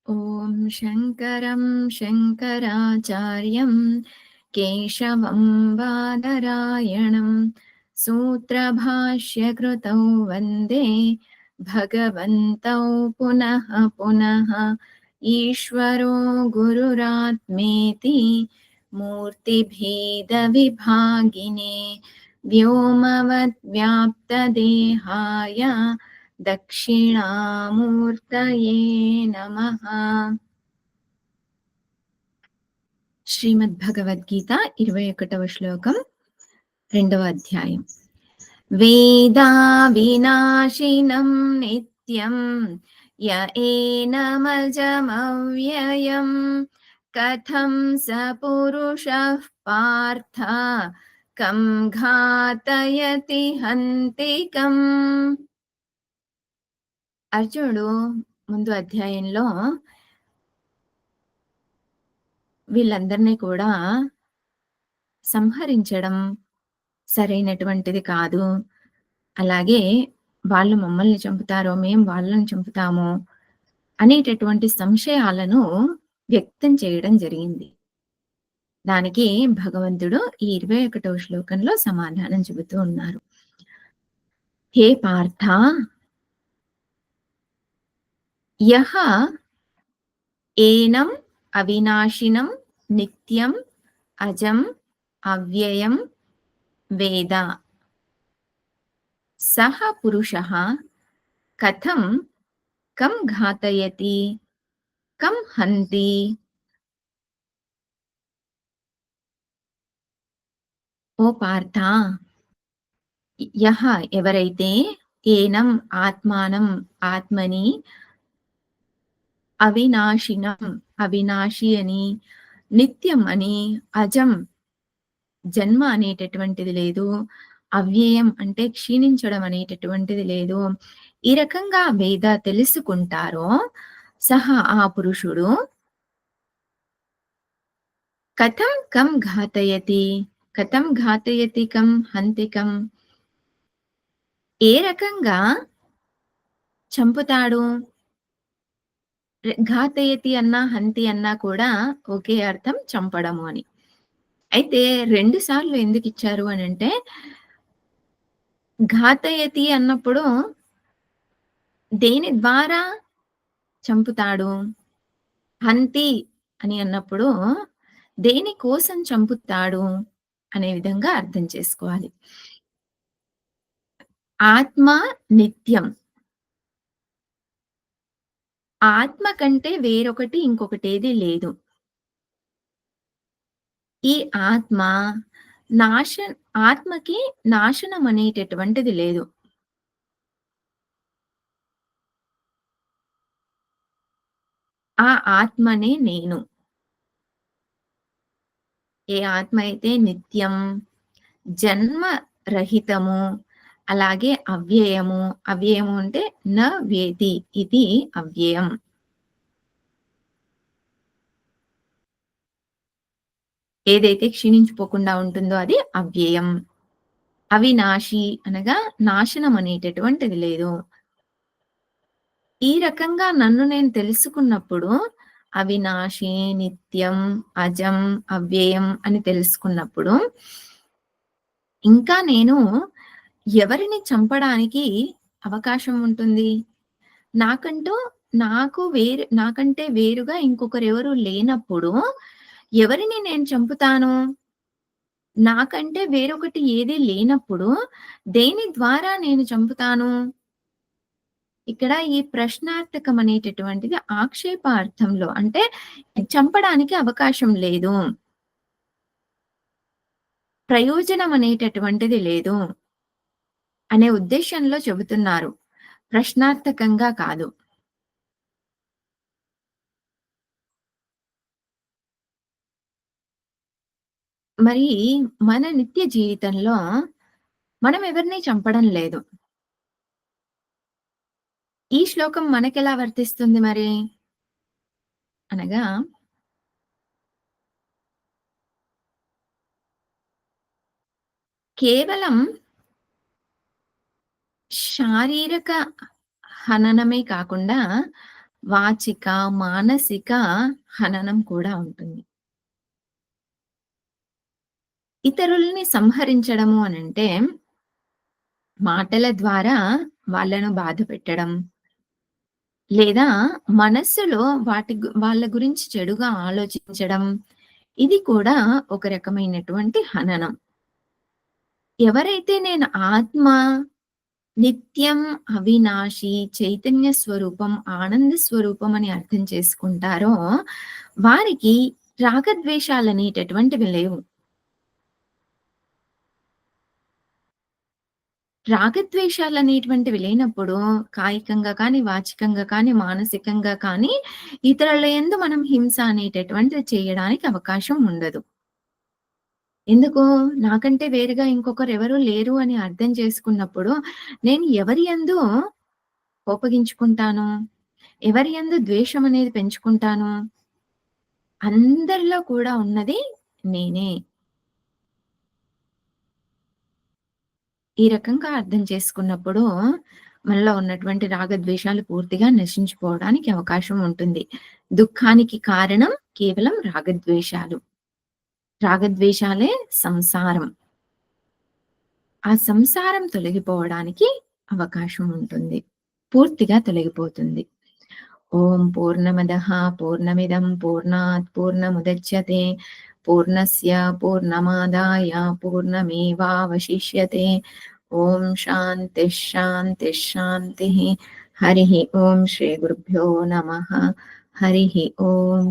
ॐ शङ्करं शङ्कराचार्यं केशवं बादरायणं सूत्रभाष्यकृतौ वन्दे भगवन्तौ पुनः पुनः ईश्वरो गुरुरात्मेति मूर्तिभेदविभागिने व्योमवद्व्याप्तदेहाय दक्षिणामूर्तये नमः. శ్రీమద్భగవద్గీత 21వ శ్లోకం రెండవ అధ్యాయం. వేదా వినాశినం నిత్యం య ఏనమజమవ్యయం కథం స పురుషః పార్థ కం ఘాతయతి హంతికం. అర్జునుడు ముందు అధ్యాయంలో వీళ్ళందరినీ కూడా సంహరించడం సరైనటువంటిది కాదు. అలాగే వాళ్ళు మమ్మల్ని చంపుతారో, మేము వాళ్ళని చంపుతామో అనేటటువంటి సంశయాలను వ్యక్తం చేయడం జరిగింది. దానికి భగవంతుడు ఈ 21వ శ్లోకంలో సమాధానం చెబుతూ ఉన్నారు. హే పార్థ, యః ఏనం అవినాశినం నిత్యం అజం అవ్యయం వేద సహ పురుషః కథం కం ఘాతయతి కం హంతి. ఓ పార్థ, యః ఎవరైతే ఏనం ఆత్మానం ఆత్మని అవినాశినం అవినాశి అని, నిత్యం అని, అజం జన్మ అనేటటువంటిది లేదు, అవ్యయం అంటే క్షీణించడం అనేటటువంటిది లేదు, ఈ రకంగా వేద తెలుసుకుంటారో సహ ఆ పురుషుడు కథం కం ఘాతయతి కథం ఘాతయతి కం హంతికం ఏ రకంగా చంపుతాడు. ఘాతయతి అన్నా హంతి అన్నా కూడా ఒకే అర్థం, చంపడము అని. అయితే 2 సార్లు ఎందుకు ఇచ్చారు అని అంటే, ఘాతయతి అన్నప్పుడు దేని ద్వారా చంపుతాడు, హంతి అని అన్నప్పుడు దేని కోసం చంపుతాడు అనే విధంగా అర్థం చేసుకోవాలి. ఆత్మ నిత్యం, ఆత్మ కంటే వేరొకటి ఇంకొకటేది లేదు. ఈ ఆత్మ ఆత్మకి నాశనం అనేటటువంటిది లేదు. ఆ ఆత్మనే నేను. ఏ ఆత్మ అయితే నిత్యం, జన్మ రహితము, అలాగే అవ్యయము. అవ్యయము అంటే న వేది, ఇది అవ్యయం. ఏదైతే క్షీణించిపోకుండా ఉంటుందో అది అవ్యయం. అవినాశి అనగా నాశనం అనేటటువంటిది లేదు. ఈ రకంగా నన్ను నేను తెలుసుకున్నప్పుడు అవినాశి, నిత్యం, అజం, అవ్యయం అని తెలుసుకున్నప్పుడు ఇంకా నేను ఎవరిని చంపడానికి అవకాశం ఉంటుంది. నాకంటూ నాకంటే వేరుగా ఇంకొకరెవరు లేనప్పుడు ఎవరిని నేను చంపుతాను? నాకంటే వేరొకటి ఏదీ లేనప్పుడు దేని ద్వారా నేను చంపుతాను? ఇక్కడ ఈ ప్రశ్నార్థకం అనేటటువంటిది ఆక్షేపార్థంలో, అంటే చంపడానికి అవకాశం లేదు, ప్రయోజనం అనేటటువంటిది లేదు అనే ఉద్దేశంలో చెబుతున్నారు. ప్రశ్నార్థకంగా కాదు. మరి మన నిత్య జీవితంలో మనం ఎవరిని చంపడం లేదు. ఈ శ్లోకం మనకెలా వర్తిస్తుంది మరి? అనగా కేవలం శారీరక హననమే కాకుండా వాచిక, మానసిక హననం కూడా ఉంటుంది. ఇతరుల్ని సంహరించడము అనంటే, మాటల ద్వారా వాళ్ళను బాధపెట్టడం, లేదా మనస్సులో వాళ్ళ గురించి చెడుగా ఆలోచించడం, ఇది కూడా ఒక రకమైనటువంటి హననం. ఎవరైతే నేను ఆత్మ, నిత్యం, అవినాశి, చైతన్య స్వరూపం, ఆనంద స్వరూపం అని అర్థం చేసుకుంటారో, వారికి రాగద్వేషాలనేటటువంటివి లేవు. రాగద్వేషాలనేటువంటివి లేనప్పుడు కాయికంగా కానీ, వాచికంగా కానీ, మానసికంగా కానీ ఇతరుల యందు మనం హింస అనేటటువంటిది చేయడానికి అవకాశం ఉండదు. ఎందుకు? నాకంటే వేరుగా ఇంకొకరెవరు లేరు అని అర్థం చేసుకున్నప్పుడు, నేను ఎవరి యందు కోపగించుకుంటాను? ఎవరి యందు ద్వేషం అనేది పెంచుకుంటాను? అందరిలో కూడా ఉన్నది నేనే. ఈ రకంగా అర్థం చేసుకున్నప్పుడు, మనలో ఉన్నటువంటి రాగద్వేషాలు పూర్తిగా నశించిపోవడానికి అవకాశం ఉంటుంది. దుఃఖానికి కారణం కేవలం రాగద్వేషాలు. రాగద్వేషాలే సంసారం. ఆ సంసారం తొలగిపోవడానికి అవకాశం ఉంటుంది. పూర్తిగా తొలగిపోతుంది. ఓం పూర్ణమదః పూర్ణమిదం పూర్ణాత్ పూర్ణముదచ్యతే పూర్ణస్య పూర్ణమాదాయ పూర్ణమేవావశిష్యతే. ఓం శాంతిః శాంతిః శాంతిః. హరిః ఓం శ్రీ గురుభ్యో నమః. హరిః ఓం.